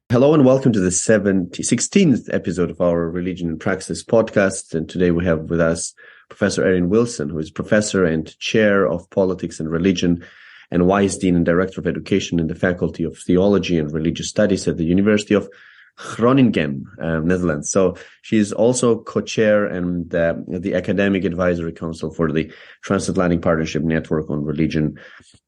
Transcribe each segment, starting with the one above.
Hello and welcome to the 16th episode of our Religion and Praxis podcast. And today we have with us Professor Erin Wilson, who is professor and chair of politics and religion and vice dean and director of education in the Faculty of Theology and Religious Studies at the University of Groningen, Netherlands. So she is also co-chair and the Academic Advisory Council for the Transatlantic Partnership Network on Religion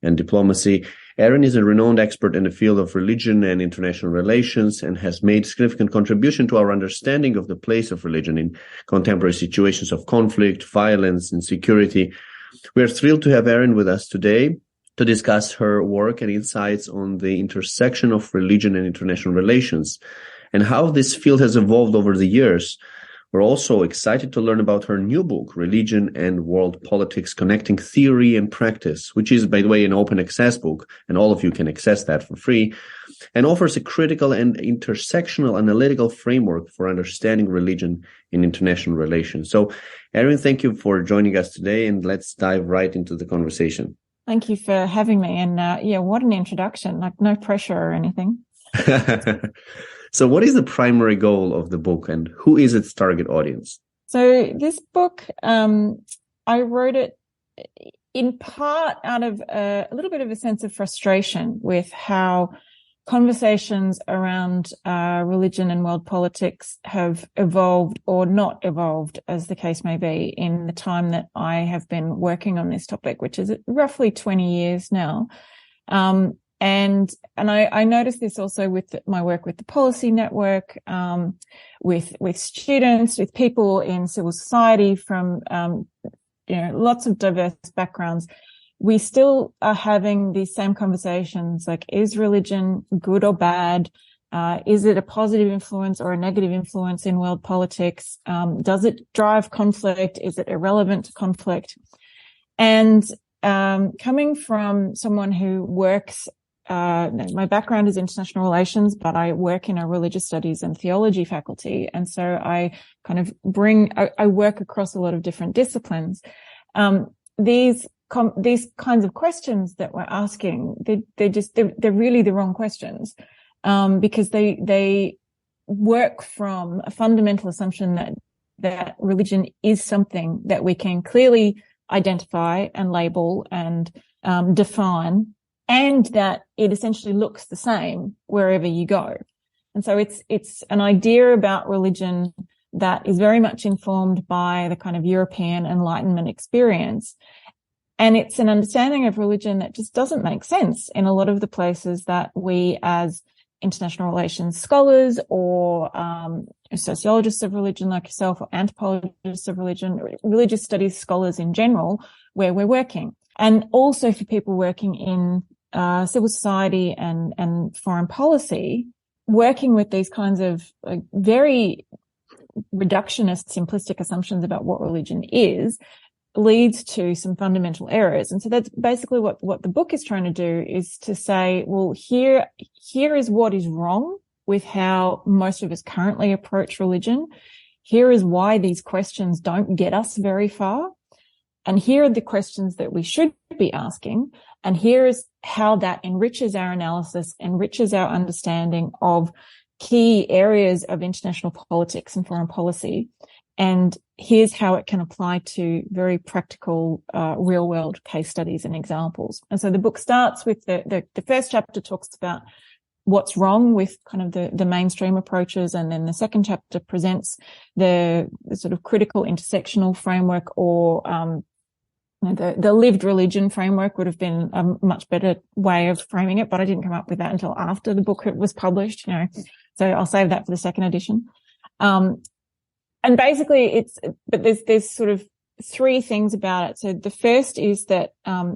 and Diplomacy. Erin is a renowned expert in the field of religion and international relations and has made significant contribution to our understanding of the place of religion in contemporary situations of conflict, violence, and security. We are thrilled to have Erin with us today to discuss her work and insights on the intersection of religion and international relations and how this field has evolved over the years. We're also excited to learn about her new book, Religion and World Politics, Connecting Theory and Practice, which is, by the way, an open access book, and all of you can access that for free, and offers a critical and intersectional analytical framework for understanding religion in international relations. So, Erin, thank you for joining us today, and let's dive right into the conversation. Thank you for having me. And what an introduction, like no pressure or anything. So what is the primary goal of the book and who is its target audience? So this book, I wrote it in part out of a little bit of a sense of frustration with how conversations around religion and world politics have evolved or not evolved, as the case may be, in the time that I have been working on this topic, which is roughly 20 years now. And I noticed this also with my work with the Policy Network, with students, with people in civil society from, lots of diverse backgrounds. We still are having these same conversations, like, is religion good or bad? Is it a positive influence or a negative influence in world politics? Does it drive conflict? Is it irrelevant to conflict? And coming from someone who works, my background is international relations, but I work in a religious studies and theology faculty. And so I kind of I work across a lot of different disciplines. These kinds of questions that we're asking, they're really the wrong questions, because they work from a fundamental assumption that religion is something that we can clearly identify and label and define, and that it essentially looks the same wherever you go. And so it's an idea about religion that is very much informed by the kind of European Enlightenment experience. And it's an understanding of religion that just doesn't make sense in a lot of the places that we as international relations scholars or sociologists of religion like yourself, or anthropologists of religion, religious studies scholars in general, where we're working. And also for people working in civil society and foreign policy, working with these kinds of very reductionist, simplistic assumptions about what religion is leads to some fundamental errors. And so that's basically what the book is trying to do, is to say, well, here is what is wrong with how most of us currently approach religion. Here is why these questions don't get us very far. And here are the questions that we should be asking. And here is how that enriches our analysis, enriches our understanding of key areas of international politics and foreign policy. And here's how it can apply to very practical, real world case studies and examples. And so the book starts with the first chapter talks about what's wrong with kind of the mainstream approaches. And then the second chapter presents the sort of critical intersectional framework, or, the lived religion framework would have been a much better way of framing it, but I didn't come up with that until after the book was published, so I'll save that for the second edition. And basically but there's sort of three things about it. So the first is that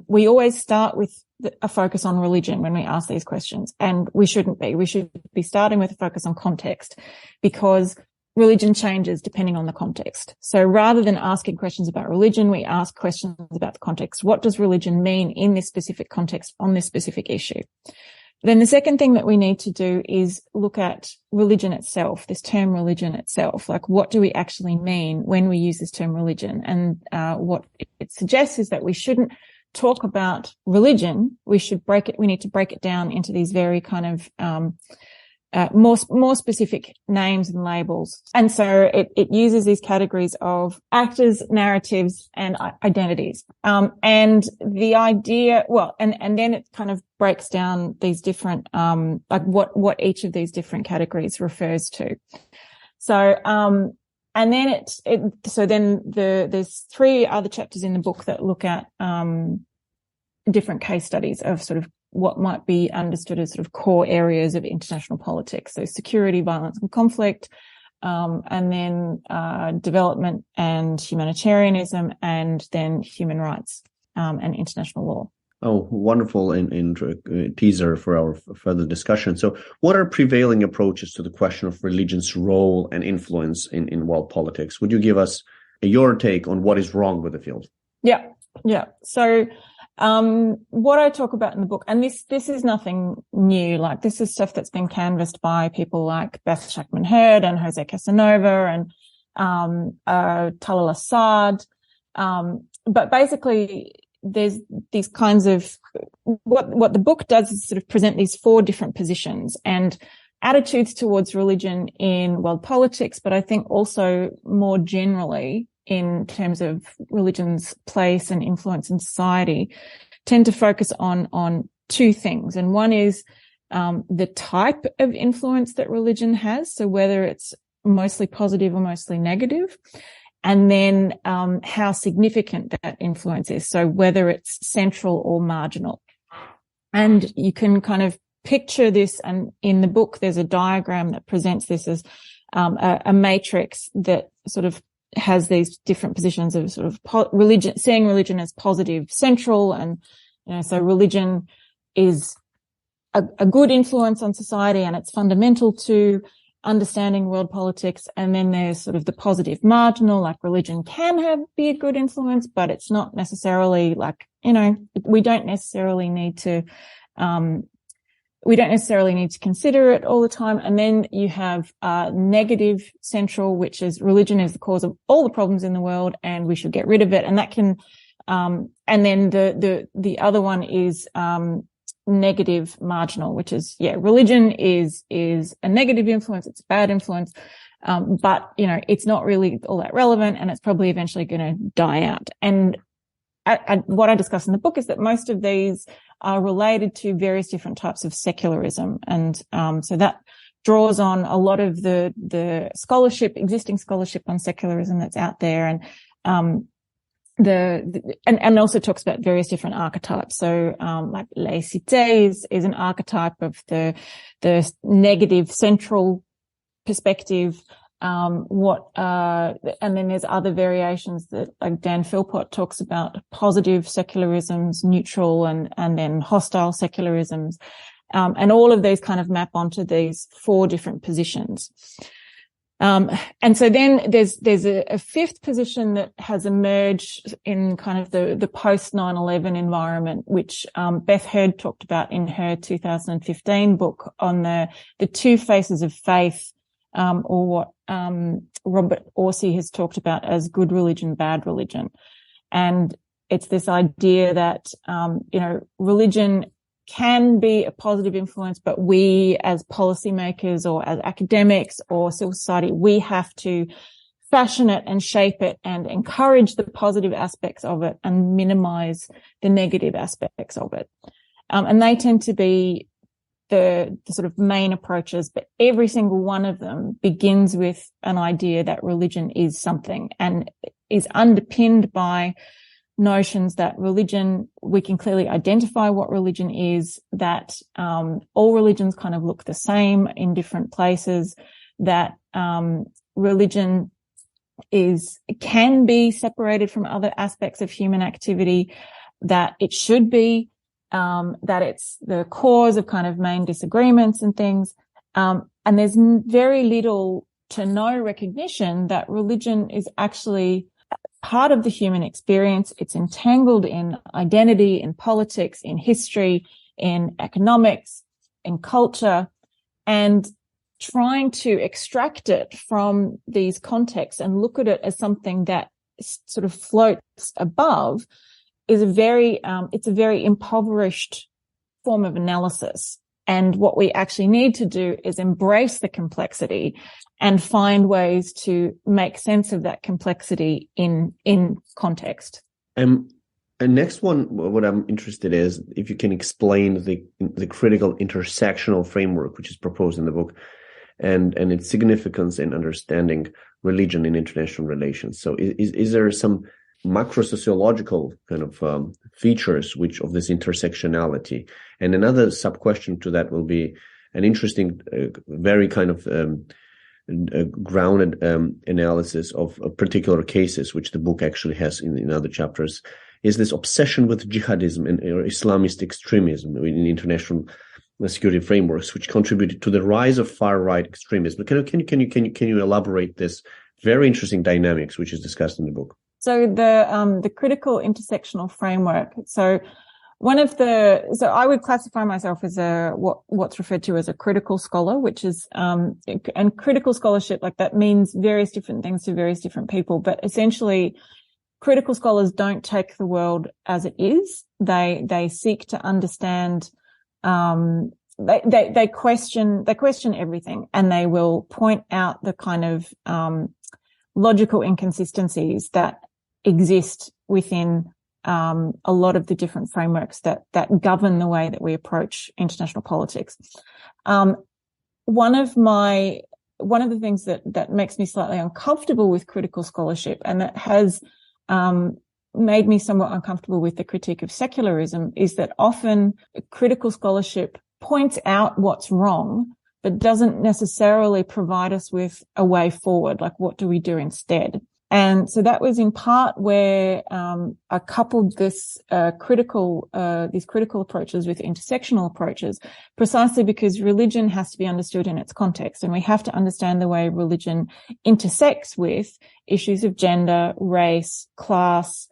we always start with a focus on religion when we ask these questions, and we shouldn't be. We should be starting with a focus on context, because religion changes depending on the context. So rather than asking questions about religion, we ask questions about the context. What does religion mean in this specific context on this specific issue? Then the second thing that we need to do is look at religion itself, this term religion itself. Like, what do we actually mean when we use this term religion? And what it suggests is that we shouldn't talk about religion. We need to break it down into these very kind of more specific names and labels. And so it uses these categories of actors, narratives, and identities. And the idea, and then it kind of breaks down these different, like what each of these different categories refers to. So, and then there's three other chapters in the book that look at, different case studies of sort of what might be understood as sort of core areas of international politics. So security, violence and conflict, and then development and humanitarianism, and then human rights and international law. Oh, wonderful teaser for our further discussion. So what are prevailing approaches to the question of religion's role and influence in world politics? Would you give us your take on what is wrong with the field? Yeah. So what I talk about in the book, and this is nothing new, like this is stuff that's been canvassed by people like Beth Shackman-Hurd and Jose Casanova and Talal Assad. But basically there's these kinds of, what the book does is sort of present these four different positions and attitudes towards religion in world politics, but I think also more generally in terms of religion's place and influence in society, tend to focus on two things. And one is the type of influence that religion has, so whether it's mostly positive or mostly negative, and then how significant that influence is, so whether it's central or marginal. And you can kind of picture this, and in the book there's a diagram that presents this as a matrix that sort of has these different positions of sort of religion, seeing religion as positive, central, and so religion is a good influence on society and it's fundamental to understanding world politics. And then there's sort of the positive marginal, like religion can be a good influence, but it's not necessarily like, we don't necessarily need to consider it all the time. And then you have negative central, which is religion is the cause of all the problems in the world and we should get rid of it. And that can, and then the other one is negative marginal, which is, religion is a negative influence, it's a bad influence, but it's not really all that relevant and it's probably eventually going to die out. And what I discuss in the book is that most of these are related to various different types of secularism. And so that draws on a lot of the scholarship, existing scholarship on secularism that's out there. And and also talks about various different archetypes. So like laïcité is an archetype of the negative central perspective. And then there's other variations that, like Dan Philpott talks about, positive secularisms, neutral, and then hostile secularisms. And all of these kind of map onto these four different positions. And so then there's a fifth position that has emerged in kind of the post 9/11 environment, which Beth Hurd talked about in her 2015 book on the two faces of faith, or what Robert Orsi has talked about as good religion, bad religion. And it's this idea that religion can be a positive influence, but we as policymakers or as academics or civil society, we have to fashion it and shape it and encourage the positive aspects of it and minimize the negative aspects of it. And they tend to be the sort of main approaches, but every single one of them begins with an idea that religion is something and is underpinned by notions that religion, we can clearly identify what religion is, that all religions kind of look the same in different places, that religion can be separated from other aspects of human activity, that it should be, that it's the cause of kind of main disagreements and things. And there's very little to no recognition that religion is actually part of the human experience. It's entangled in identity, in politics, in history, in economics, in culture, and trying to extract it from these contexts and look at it as something that sort of floats above is it's a very impoverished form of analysis. And what we actually need to do is embrace the complexity and find ways to make sense of that complexity in context. And next one, what I'm interested in is if you can explain the critical intersectional framework which is proposed in the book and its significance in understanding religion in international relations. So is there some macro-sociological kind of features of this intersectionality? And another sub-question to that will be an interesting, very kind of grounded analysis of particular cases, which the book actually has in other chapters, is this obsession with jihadism or Islamist extremism in international security frameworks, which contributed to the rise of far-right extremism. Can you elaborate this very interesting dynamics which is discussed in the book? So the critical intersectional framework. So I would classify myself as what's referred to as a critical scholar, which is, and critical scholarship, like that means various different things to various different people. But essentially, critical scholars don't take the world as it is. They seek to understand, they question everything, and they will point out the kind of, logical inconsistencies that exist within a lot of the different frameworks that govern the way that we approach international politics. One of the things that makes me slightly uncomfortable with critical scholarship, and that has made me somewhat uncomfortable with the critique of secularism, is that often critical scholarship points out what's wrong, but doesn't necessarily provide us with a way forward, like what do we do instead? And so that was in part where I coupled these critical approaches with intersectional approaches, precisely because religion has to be understood in its context, and we have to understand the way religion intersects with issues of gender, race, class,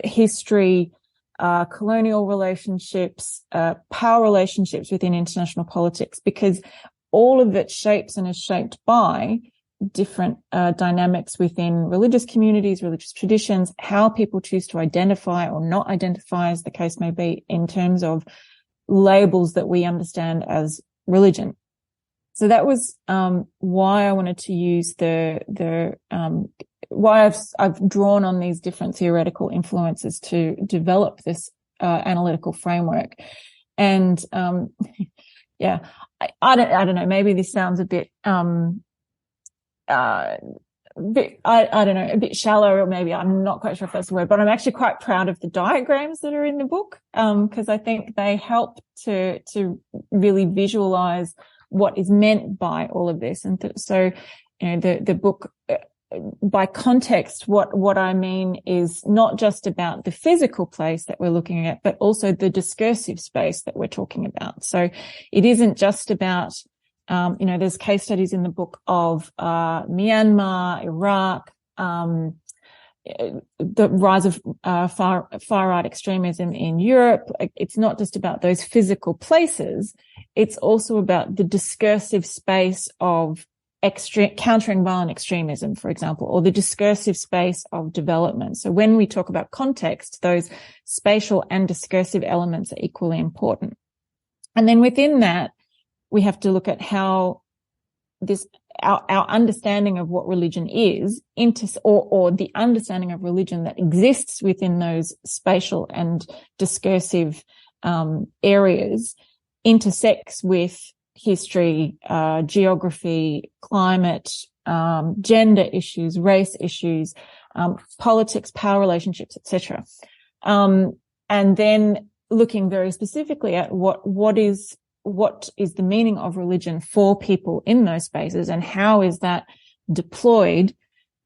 history, colonial relationships, power relationships within international politics, because all of it shapes and is shaped by different dynamics within religious communities, religious traditions, how people choose to identify or not identify, as the case may be, in terms of labels that we understand as religion. So that was why I wanted to use why I've drawn on these different theoretical influences to develop this analytical framework. And I don't know, maybe this sounds a bit I don't know, a bit shallow, or maybe I'm not quite sure if that's the word, but I'm actually quite proud of the diagrams that are in the book, because I think they help to really visualize what is meant by all of this. And so, the book, by context, what I mean is not just about the physical place that we're looking at, but also the discursive space that we're talking about. So it isn't just about, there's case studies in the book of Myanmar, Iraq, the rise of far-right extremism in Europe. It's not just about those physical places. It's also about the discursive space of countering violent extremism, for example, or the discursive space of development. So when we talk about context, those spatial and discursive elements are equally important. And then within that, we have to look at how our understanding of what religion is, or the understanding of religion that exists within those spatial and discursive areas intersects with history, geography, climate, gender issues, race issues, politics, power relationships, etc. And then looking very specifically at what is the meaning of religion for people in those spaces, and how is that deployed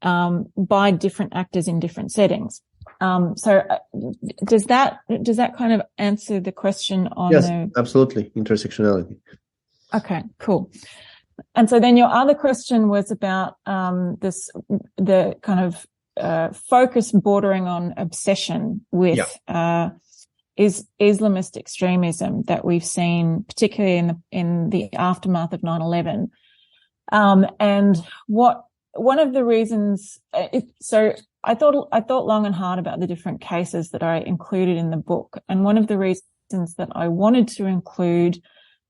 by different actors in different settings. So does that kind of answer the question on Yes, absolutely. Intersectionality. Okay, cool. And so then your other question was about the kind of focus bordering on obsession with is Islamist extremism that we've seen, particularly in the aftermath of 9/11. And one of the reasons, so I thought long and hard about the different cases that I included in the book. And one of the reasons that I wanted to include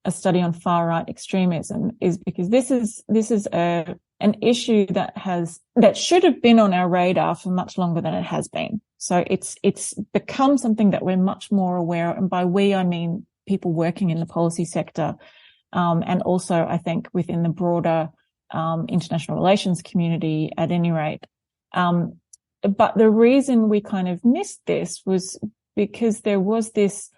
a study on far right extremism is because this is an issue that should have been on our radar for much longer than it has been. So it's become something that we're much more aware of, and by we I mean people working in the policy sector, and also I think within the broader international relations community at any rate. But the reason we kind of missed this was because there was this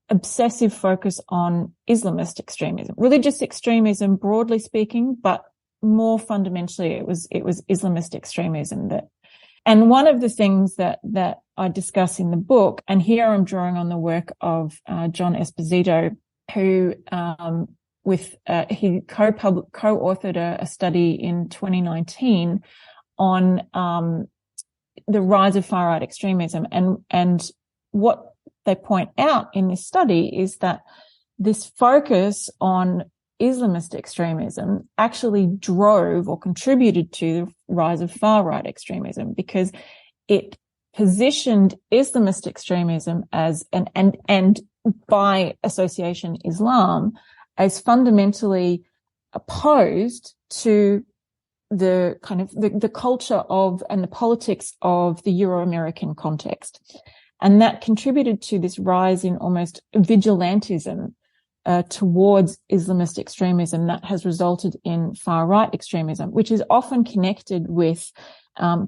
obsessive focus on Islamist extremism, religious extremism broadly speaking, but more fundamentally it was Islamist extremism and one of the things that I discuss in the book, and here I'm drawing on the work of John Esposito, who he co-authored a study in 2019 on the rise of far right extremism, and what they point out in this study is that this focus on Islamist extremism actually drove or contributed to the rise of far right extremism, because it positioned Islamist extremism as and by association Islam as fundamentally opposed to the kind of the culture of and the politics of the Euro-American context. And that contributed to this rise in almost vigilantism towards Islamist extremism that has resulted in far-right extremism, which is often connected with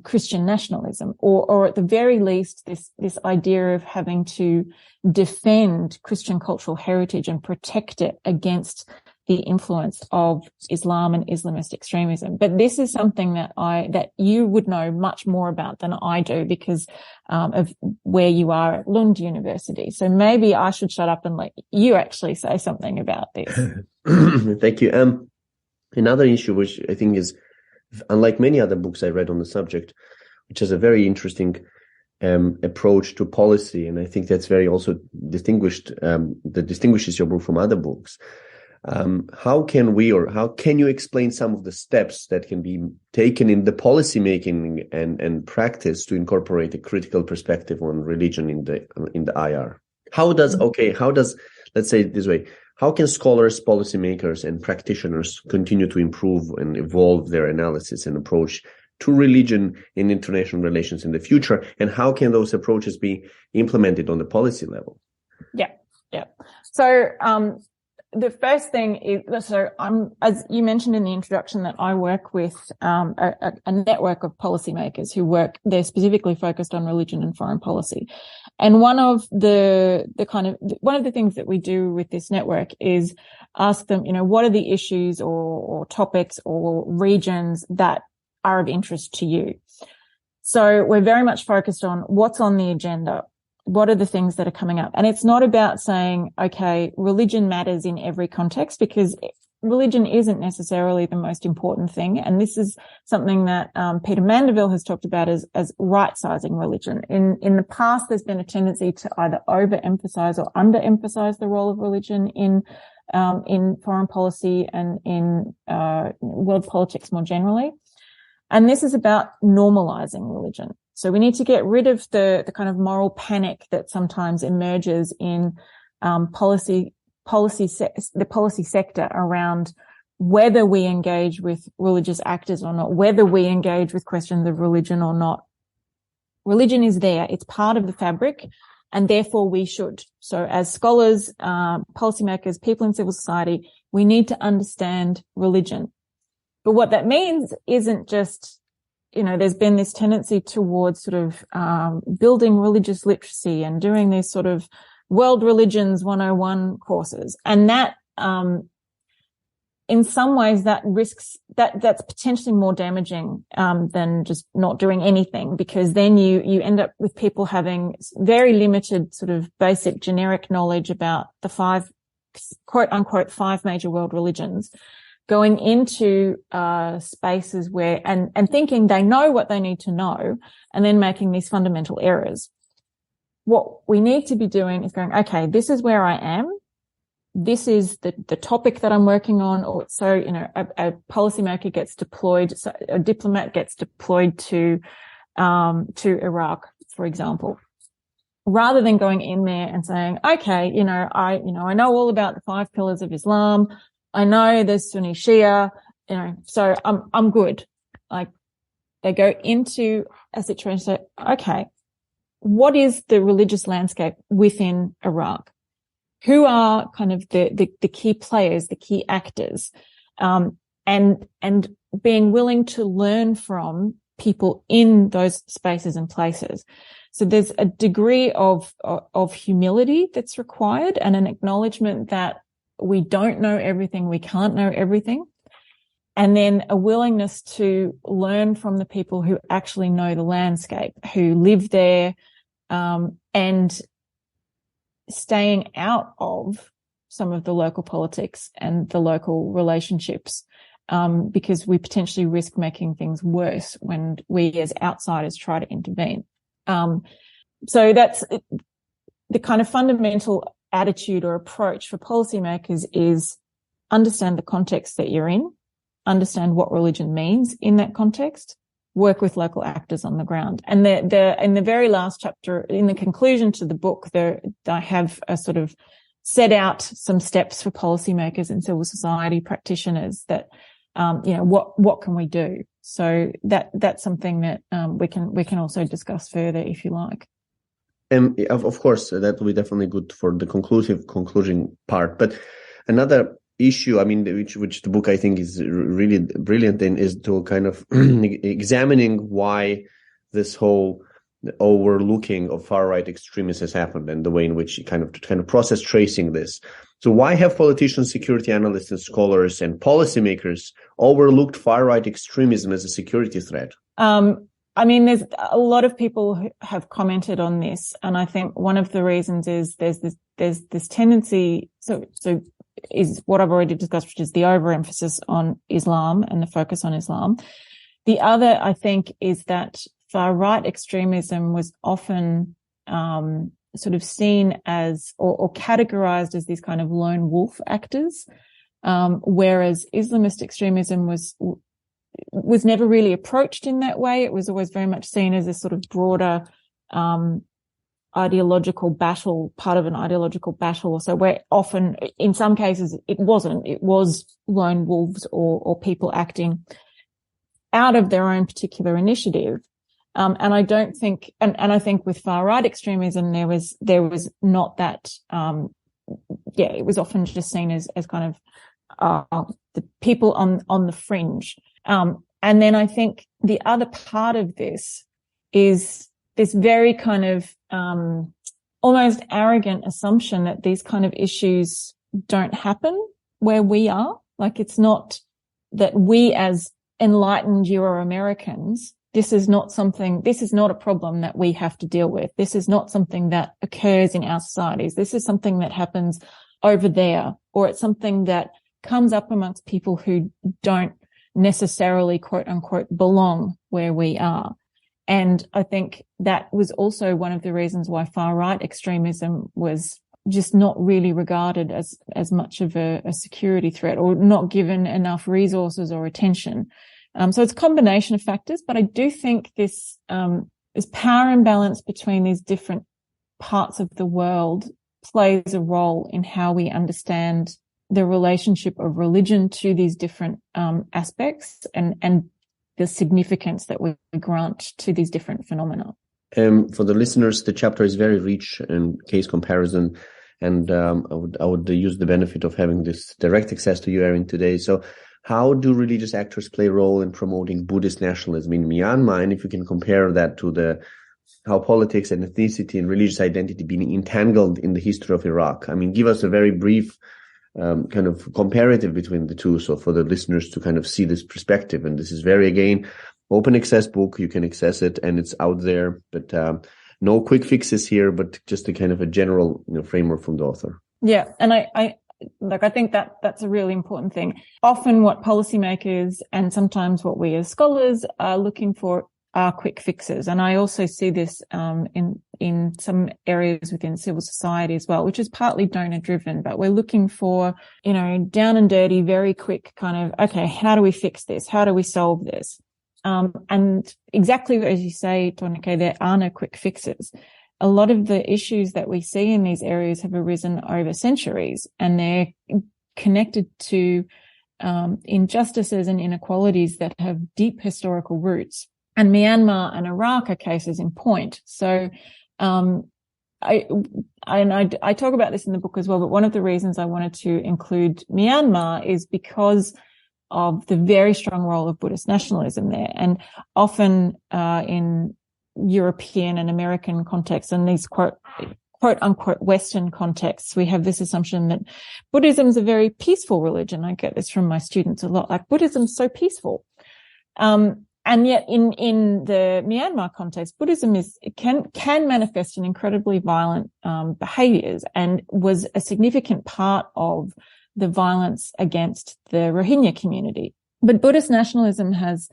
Christian nationalism, or at the very least, this idea of having to defend Christian cultural heritage and protect it against the influence of Islam and Islamist extremism. But this is something that you would know much more about than I do because of where you are at Lund University. So maybe I should shut up and let you actually say something about this. Thank you. Another issue, which I think is, unlike many other books I read on the subject, which has a very interesting approach to policy, and I think that's very also distinguished, that distinguishes your book from other books. How can you explain some of the steps that can be taken in the policy making and practice to incorporate a critical perspective on religion in the IR? How does, let's say it this way, how can scholars, policymakers, and practitioners continue to improve and evolve their analysis and approach to religion in international relations in the future? And how can those approaches be implemented on the policy level? Yeah. So, the first thing is, as you mentioned in the introduction, that I work with a network of policymakers they're specifically focused on religion and foreign policy. And one of the things that we do with this network is ask them, what are the issues or topics or regions that are of interest to you? So we're very much focused on what's on the agenda. What are the things that are coming up? And it's not about saying, okay, religion matters in every context, because religion isn't necessarily the most important thing. And this is something that Peter Mandeville has talked about as right-sizing religion. In the past, there's been a tendency to either overemphasize or underemphasize the role of religion in foreign policy and in world politics more generally. And this is about normalizing religion. So we need to get rid of the kind of moral panic that sometimes emerges in the policy sector around whether we engage with religious actors or not, whether we engage with questions of religion or not. Religion is there. It's part of the fabric, and therefore we should. So as scholars, policymakers, people in civil society, we need to understand religion. But what that means isn't just, there's been this tendency towards sort of building religious literacy and doing these sort of world religions 101 courses. And that in some ways that risks that's potentially more damaging than just not doing anything, because then you end up with people having very limited sort of basic generic knowledge about the five, quote unquote, five major world religions, going into spaces where and thinking they know what they need to know, and then making these fundamental errors. What we need to be doing is going, okay, this is where I am. This is the topic that I'm working on. Or so, a policymaker gets deployed, so a diplomat gets deployed to Iraq, for example, rather than going in there and saying, okay, I know all about the five pillars of Islam. I know there's Sunni Shia, so I'm good. Like, they go into a situation and say, okay, what is the religious landscape within Iraq? Who are kind of the key players, the key actors, and being willing to learn from people in those spaces and places. So there's a degree of humility that's required, and an acknowledgement that we don't know everything, we can't know everything. And then a willingness to learn from the people who actually know the landscape, who live there, and staying out of some of the local politics and the local relationships, because we potentially risk making things worse when we as outsiders try to intervene. So that's the kind of fundamental attitude or approach for policymakers is understand the context that you're in, understand what religion means in that context, work with local actors on the ground. And in the very last chapter, in the conclusion to the book, I have a sort of set out some steps for policymakers and civil society practitioners that, what can we do? So that's something that, we can also discuss further if you like. Of course, that will be definitely good for the conclusion part. But another issue, which the book I think is really brilliant in, is to kind of examining why this whole overlooking of far-right extremism has happened, and the way in which kind of process tracing this. So why have politicians, security analysts, and scholars and policymakers overlooked far-right extremism as a security threat? There's a lot of people who have commented on this, and I think one of the reasons is there's this tendency. So is what I've already discussed, which is the overemphasis on Islam and the focus on Islam. The other, I think, is that far-right extremism was often sort of seen as or categorized as these kind of lone wolf actors, whereas Islamist extremism was never really approached in that way. It was always very much seen as a sort of broader ideological battle, part of an ideological battle. So where often, in some cases, it was lone wolves or people acting out of their own particular initiative. And I don't think, and I think with far right extremism, there was not that, it was often just seen as kind of, the people on the fringe. And then I think the other part of this is this very kind of, almost arrogant assumption that these kind of issues don't happen where we are. Like, it's not that we as enlightened Euro-Americans, this is not a problem that we have to deal with. This is not something that occurs in our societies. This is something that happens over there, or it's something that comes up amongst people who don't necessarily, quote unquote, belong where we are. And I think that was also one of the reasons why far-right extremism was just not really regarded as much of a security threat, or not given enough resources or attention. So it's a combination of factors, but I do think this power imbalance between these different parts of the world plays a role in how we understand the relationship of religion to these different aspects and the significance that we grant to these different phenomena. For the listeners, the chapter is very rich in case comparison, and I would use the benefit of having this direct access to you, Erin, today. So how do religious actors play a role in promoting Buddhist nationalism in Myanmar? And if you can compare that to how politics and ethnicity and religious identity being entangled in the history of Iraq. Give us a very brief kind of comparative between the two. So for the listeners to kind of see this perspective, and this is very, again, open access book. You can access it and it's out there, but no quick fixes here, but just a kind of a general framework from the author. Yeah. And I think that's a really important thing. Often what policymakers and sometimes what we as scholars are looking for are quick fixes. And I also see this in some areas within civil society as well, which is partly donor driven, but we're looking for, down and dirty, very quick kind of, okay, how do we fix this? How do we solve this? And exactly as you say, Tornike, there are no quick fixes. A lot of the issues that we see in these areas have arisen over centuries, and they're connected to injustices and inequalities that have deep historical roots. And Myanmar and Iraq are cases in point. So, I talk about this in the book as well, but one of the reasons I wanted to include Myanmar is because of the very strong role of Buddhist nationalism there. And often, in European and American contexts and these quote unquote Western contexts, we have this assumption that Buddhism is a very peaceful religion. I get this from my students a lot, like Buddhism's so peaceful. And yet in the Myanmar context, Buddhism can manifest in incredibly violent, behaviors, and was a significant part of the violence against the Rohingya community. But Buddhist nationalism has,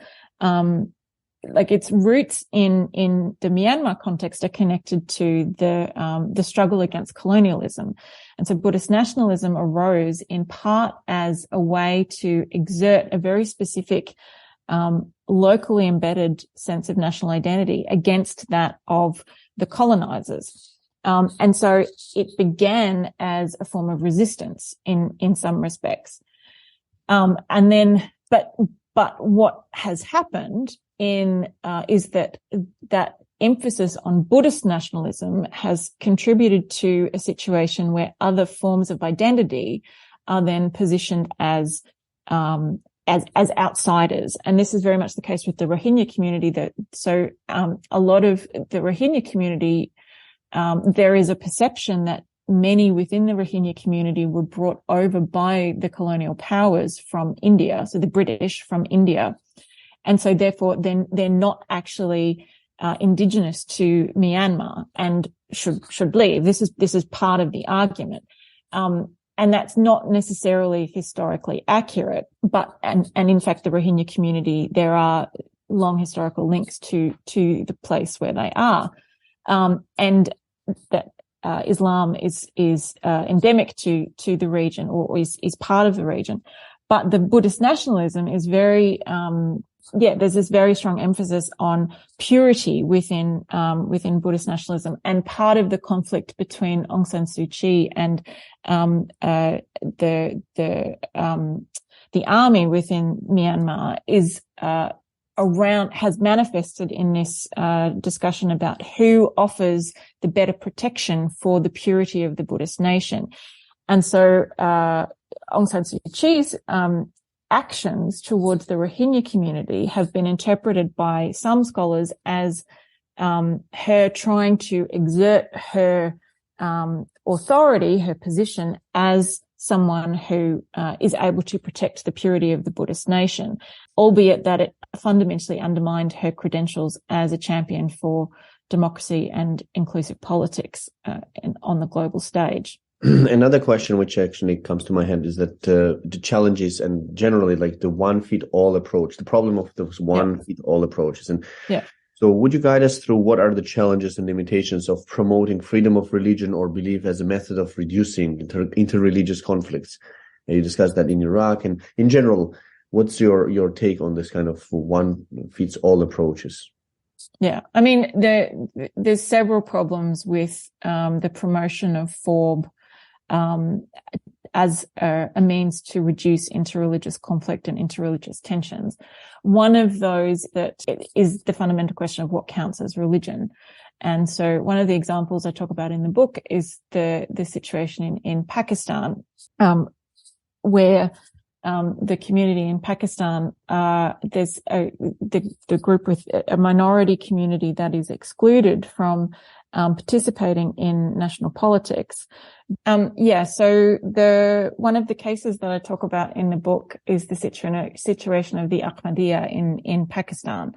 its roots in the Myanmar context are connected to the struggle against colonialism. And so Buddhist nationalism arose in part as a way to exert a very specific, locally embedded sense of national identity against that of the colonizers. And so it began as a form of resistance in some respects. And then, but what has happened is that emphasis on Buddhist nationalism has contributed to a situation where other forms of identity are then positioned as outsiders. And this is very much the case with the Rohingya community. A lot of the Rohingya community, there is a perception that many within the Rohingya community were brought over by the colonial powers from India, so the British from India. And so therefore then they're not actually indigenous to Myanmar and should leave. This is part of the argument. And that's not necessarily historically accurate, but in fact the Rohingya community, there are long historical links to the place where they are. And that Islam is endemic to the region, or is part of the region. But the Buddhist nationalism is very there's this very strong emphasis on purity within Buddhist nationalism. And part of the conflict between Aung San Suu Kyi and the army within Myanmar has manifested in this discussion about who offers the better protection for the purity of the Buddhist nation. And so Aung San Suu Kyi's actions towards the Rohingya community have been interpreted by some scholars as her trying to exert her authority, her position as someone who is able to protect the purity of the Buddhist nation, albeit that it fundamentally undermined her credentials as a champion for democracy and inclusive politics on the global stage. Another question which actually comes to my head is that the challenges and generally like the one-fit-all approach, the problem of those one-fit-all approaches. And so would you guide us through what are the challenges and limitations of promoting freedom of religion or belief as a method of reducing interreligious conflicts? And you discussed that in Iraq, and in general, what's your take on this kind of one-fits-all approaches? Yeah, I mean, there's several problems with the promotion of FORB as a means to reduce interreligious conflict and interreligious tensions. One of those that is the fundamental question of what counts as religion. And so one of the examples I talk about in the book is the situation in Pakistan, where the community in Pakistan, there's the group with a minority community that is excluded from participating in national politics. So one of the cases that I talk about in the book is the situation of the Ahmadiyya in Pakistan.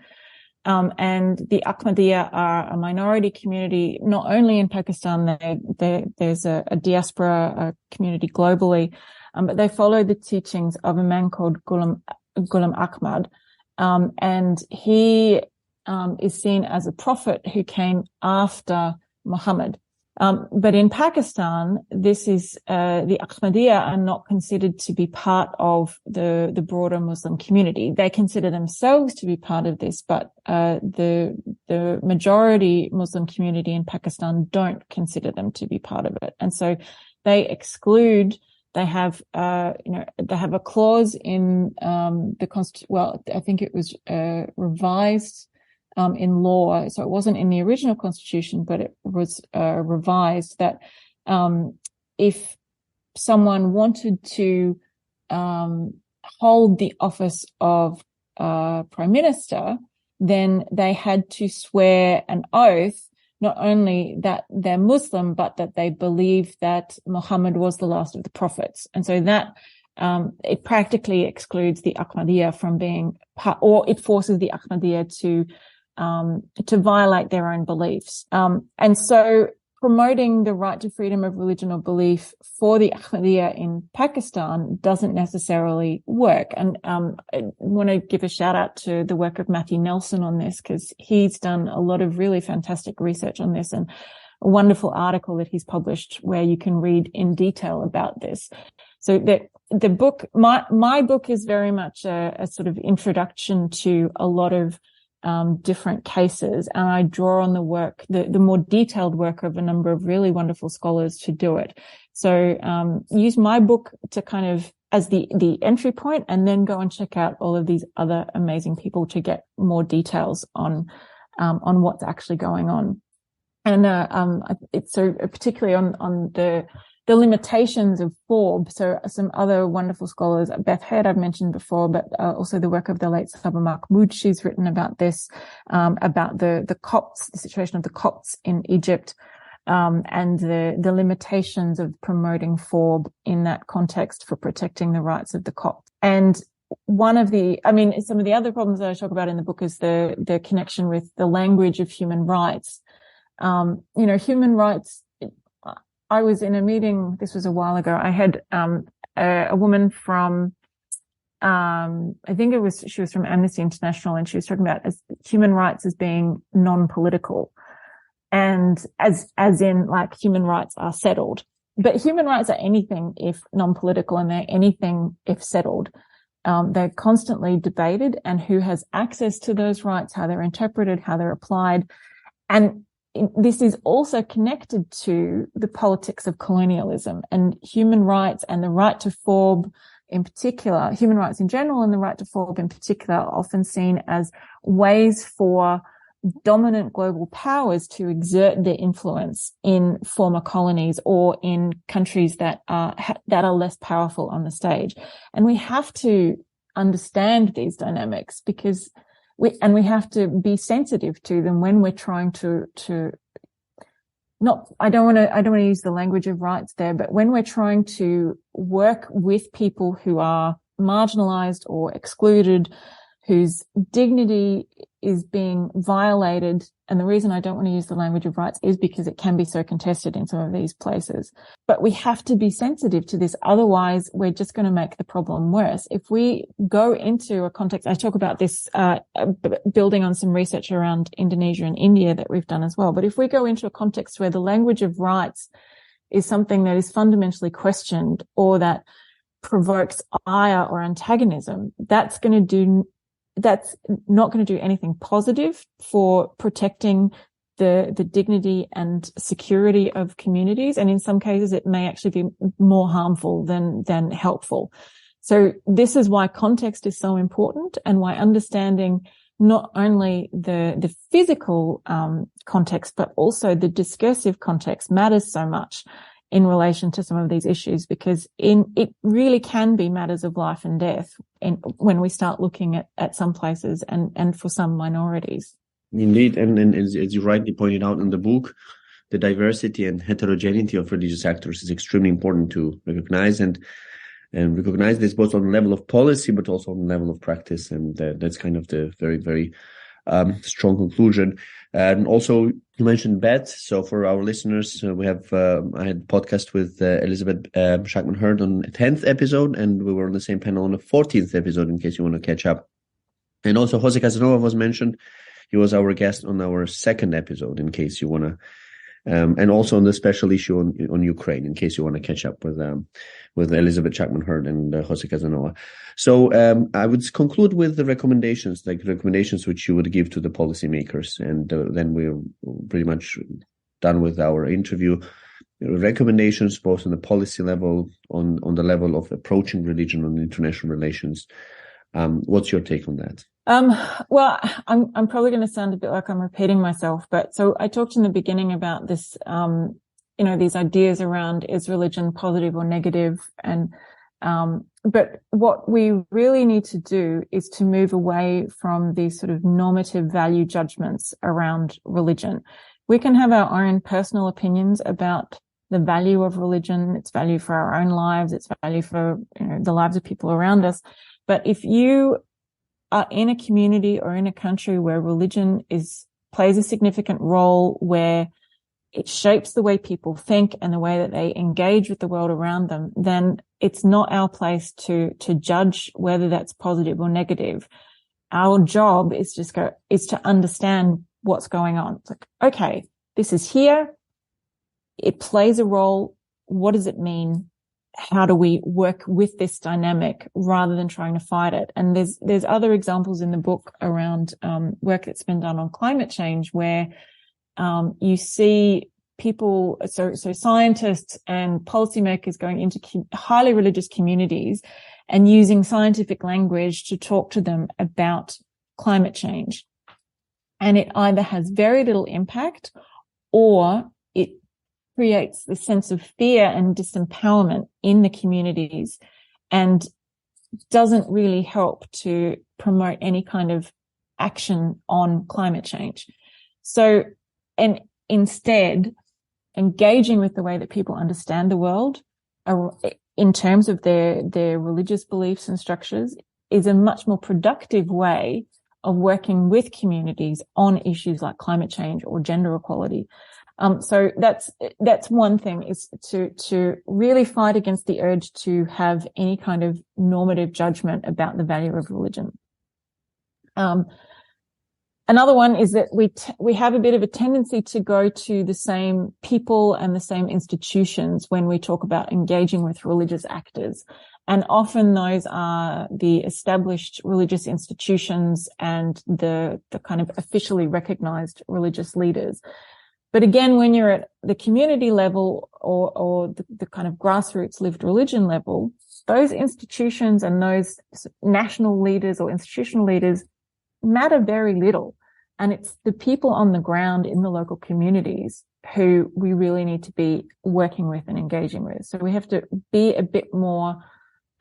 And the Ahmadiyya are a minority community, not only in Pakistan, there's a diaspora community globally, but they follow the teachings of a man called Ghulam Ahmad. And he is seen as a prophet who came after Muhammad. But in Pakistan, this is the Ahmadiyya are not considered to be part of the broader Muslim community. They consider themselves to be part of this, but the majority Muslim community in Pakistan don't consider them to be part of it, and so they exclude. They have they have a clause in the Well, I think it was revised in law, so it wasn't in the original constitution, but it was revised that if someone wanted to hold the office of prime minister, then they had to swear an oath, not only that they're Muslim, but that they believe that Muhammad was the last of the prophets. And so that it practically excludes the Ahmadiyya from being part, or it forces the Ahmadiyya to violate their own beliefs. And so promoting the right to freedom of religion or belief for the Ahmadiyya in Pakistan doesn't necessarily work. And I want to give a shout out to the work of Matthew Nelson on this, because he's done a lot of really fantastic research on this, and a wonderful article that he's published where you can read in detail about this. So the book, my book is very much a sort of introduction to a lot of different cases, and I draw on the work, the more detailed work of a number of really wonderful scholars to do it. So use my book to kind of as the entry point, and then go and check out all of these other amazing people to get more details on what's actually going on. And it's so particularly on the limitations of FORB. So some other wonderful scholars, Beth Head I've mentioned before, but also the work of the late Saba Mahmoud. She's written about this, about the Copts, the situation of the Copts in Egypt, and the limitations of promoting FORB in that context for protecting the rights of the Copts. And some of the other problems that I talk about in the book is the connection with the language of human rights. Human rights, I was in a meeting, this was a while ago. I had a woman from, she was from Amnesty International, and she was talking about human rights as being non-political, and as in like human rights are settled. But human rights are anything if non-political, and they're anything if settled. They're constantly debated, and who has access to those rights, how they're interpreted, how they're applied. And this is also connected to the politics of colonialism, and human rights and the right to FORB in particular, human rights in general and the right to FORB in particular, are often seen as ways for dominant global powers to exert their influence in former colonies or in countries that are less powerful on the stage. And we have to understand these dynamics, because we have to be sensitive to them when we're trying to I don't want to use the language of rights there, but when we're trying to work with people who are marginalized or excluded, whose dignity is being violated. And the reason I don't want to use the language of rights is because it can be so contested in some of these places. But we have to be sensitive to this. Otherwise, we're just going to make the problem worse. If we go into a context, I talk about this, building on some research around Indonesia and India that we've done as well. But if we go into a context where the language of rights is something that is fundamentally questioned, or that provokes ire or antagonism, that's not going to do anything positive for protecting the dignity and security of communities. And in some cases, it may actually be more harmful than helpful. So this is why context is so important, and why understanding not only the physical context, but also the discursive context matters so much in relation to some of these issues, because it really can be matters of life and death when we start looking at some places and for some minorities. Indeed, and as you rightly pointed out in the book, the diversity and heterogeneity of religious actors is extremely important to recognize and recognize this both on the level of policy, but also on the level of practice. And that's kind of the very, very strong conclusion. And also, you mentioned bets. So for our listeners, we have I had a podcast with Elizabeth Shackman-Hurd on the 10th episode, and we were on the same panel on the 14th episode, in case you want to catch up. And also Jose Casanova was mentioned. He was our guest on our 2nd episode, in case you want to, and also on the special issue on Ukraine, in case you want to catch up with Elizabeth Shackman-Hurd and Jose Casanova. So I would conclude with the recommendations which you would give to the policymakers, and then we're pretty much done with our interview. Recommendations both on the policy level, on the level of approaching religion on international relations. What's your take on that? Well, I'm probably going to sound a bit like I'm repeating myself, but so I talked in the beginning about this, these ideas around, is religion positive or negative? And, but what we really need to do is to move away from these sort of normative value judgments around religion. We can have our own personal opinions about the value of religion, its value for our own lives, its value for, the lives of people around us. But if you are in a community or in a country where religion plays a significant role, where it shapes the way people think and the way that they engage with the world around them, then it's not our place to judge whether that's positive or negative. Our job is to understand what's going on. It's like, okay, this is here. It plays a role. What does it mean? How do we work with this dynamic rather than trying to fight it? And there's other examples in the book around work that's been done on climate change, where you see people, so scientists and policymakers going into highly religious communities and using scientific language to talk to them about climate change. And it either has very little impact, or it creates the sense of fear and disempowerment in the communities and doesn't really help to promote any kind of action on climate change. So, and instead, engaging with the way that people understand the world in terms of their religious beliefs and structures is a much more productive way of working with communities on issues like climate change or gender equality. So that's one thing, is to really fight against the urge to have any kind of normative judgment about the value of religion. Another one is that we have a bit of a tendency to go to the same people and the same institutions when we talk about engaging with religious actors. And often those are the established religious institutions and the kind of officially recognized religious leaders. But again, when you're at the community level or the kind of grassroots lived religion level, those institutions and those national leaders or institutional leaders matter very little. And it's the people on the ground in the local communities who we really need to be working with and engaging with. So we have to be a bit more,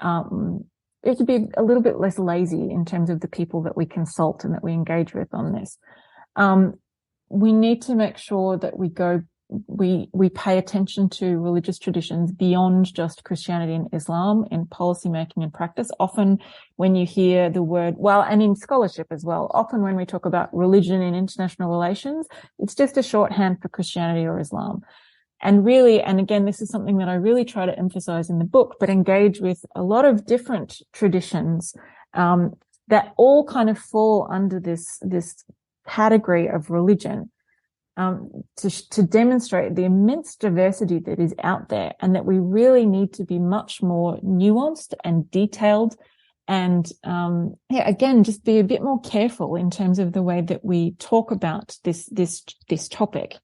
we have to be a little bit less lazy in terms of the people that we consult and that we engage with on this. We need to make sure that we pay attention to religious traditions beyond just Christianity and Islam in policymaking and practice. Often when you hear the word, and in scholarship as well, often when we talk about religion in international relations, it's just a shorthand for Christianity or Islam. And really, and again, this is something that I really try to emphasize in the book, but engage with a lot of different traditions, that all kind of fall under this category of religion, to demonstrate the immense diversity that is out there, and that we really need to be much more nuanced and detailed, and again, just be a bit more careful in terms of the way that we talk about this topic.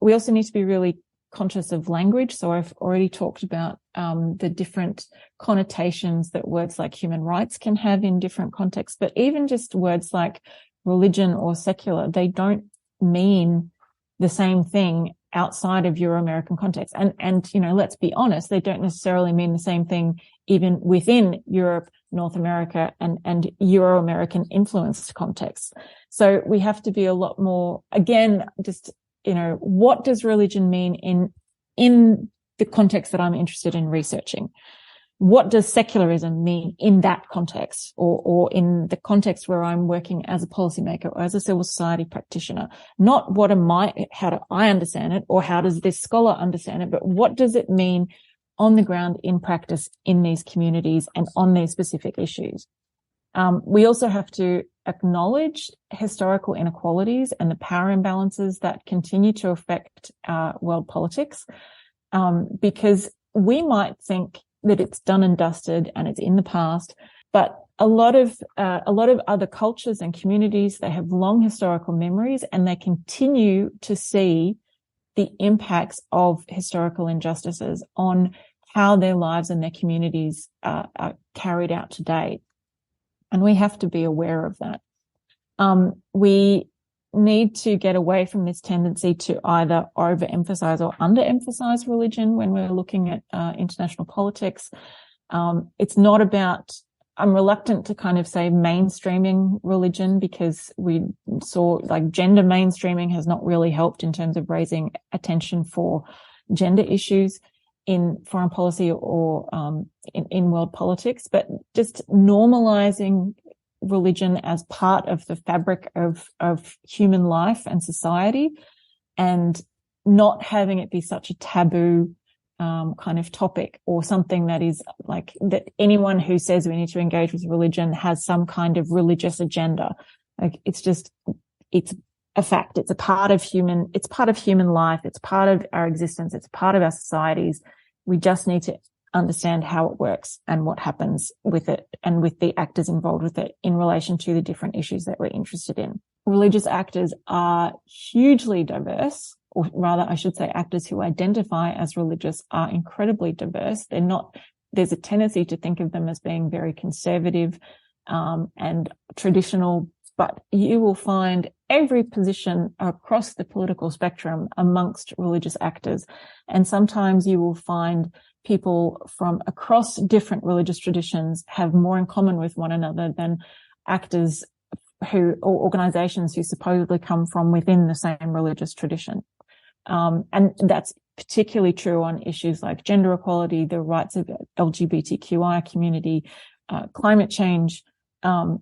We also need to be really conscious of language. So I've already talked about the different connotations that words like human rights can have in different contexts, but even just words like religion or secular, they don't mean the same thing outside of Euro-American context. And, you know, let's be honest, they don't necessarily mean the same thing even within Europe, North America, and Euro-American influenced contexts. So we have to be a lot more, again, just, you know, what does religion mean in the context that I'm interested in researching? What does secularism mean in that context, or in the context where I'm working as a policymaker or as a civil society practitioner? Not how do I understand it, or how does this scholar understand it, but what does it mean on the ground in practice in these communities and on these specific issues? We also have to acknowledge historical inequalities and the power imbalances that continue to affect world politics, because we might think that it's done and dusted and it's in the past, but a lot of other cultures and communities, they have long historical memories, and they continue to see the impacts of historical injustices on how their lives and their communities are carried out today. And we have to be aware of that. We need to get away from this tendency to either overemphasize or underemphasize religion when we're looking at international politics. It's not about, I'm reluctant to kind of say mainstreaming religion, because we saw like gender mainstreaming has not really helped in terms of raising attention for gender issues in foreign policy or in world politics, but just normalizing religion as part of the fabric of human life and society, and not having it be such a taboo kind of topic, or something that is like that anyone who says we need to engage with religion has some kind of religious agenda. Like it's a fact. It's part of human life. It's part of our existence. It's part of our societies. We just need to understand how it works and what happens with it and with the actors involved with it in relation to the different issues that we're interested in. Religious actors are hugely diverse, or rather, I should say actors who identify as religious are incredibly diverse. There's a tendency to think of them as being very conservative, and traditional, but you will find every position across the political spectrum amongst religious actors. And sometimes you will find people from across different religious traditions have more in common with one another than actors or organizations who supposedly come from within the same religious tradition. And that's particularly true on issues like gender equality, the rights of LGBTQI community, climate change. And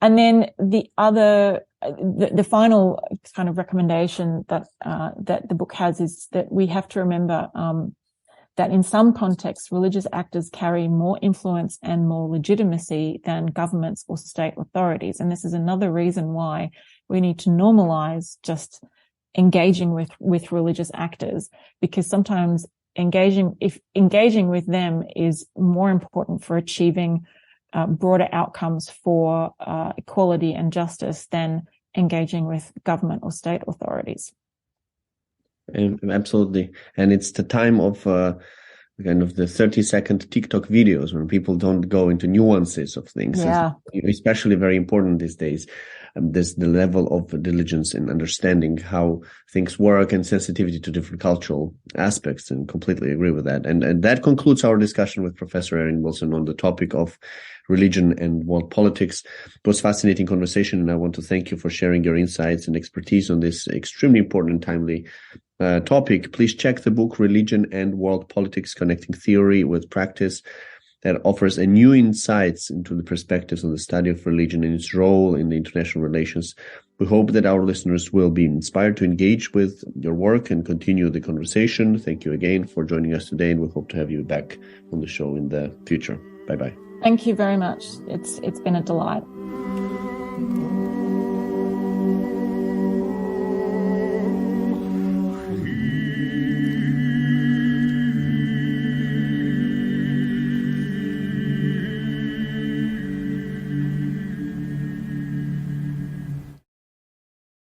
then the final kind of recommendation that the book has is that we have to remember, that in some contexts, religious actors carry more influence and more legitimacy than governments or state authorities. And this is another reason why we need to normalize just engaging with religious actors, because sometimes engaging with them is more important for achieving broader outcomes for equality and justice than engaging with government or state authorities. Absolutely. And it's the time of kind of the 30-second TikTok videos when people don't go into nuances of things. Yeah. It's especially very important these days. There's the level of diligence in understanding how things work and sensitivity to different cultural aspects, and completely agree with that. And that concludes our discussion with Professor Erin Wilson on the topic of religion and world politics. It was a fascinating conversation, and I want to thank you for sharing your insights and expertise on this extremely important and timely topic. Please check the book Religion and World Politics, Connecting Theory with Practice, that offers a new insights into the perspectives on the study of religion and its role in the international relations. We hope that our listeners will be inspired to engage with your work and continue the conversation. Thank you again for joining us today, and we hope to have you back on the show in the future. Bye-bye. Thank you very much. It's been a delight.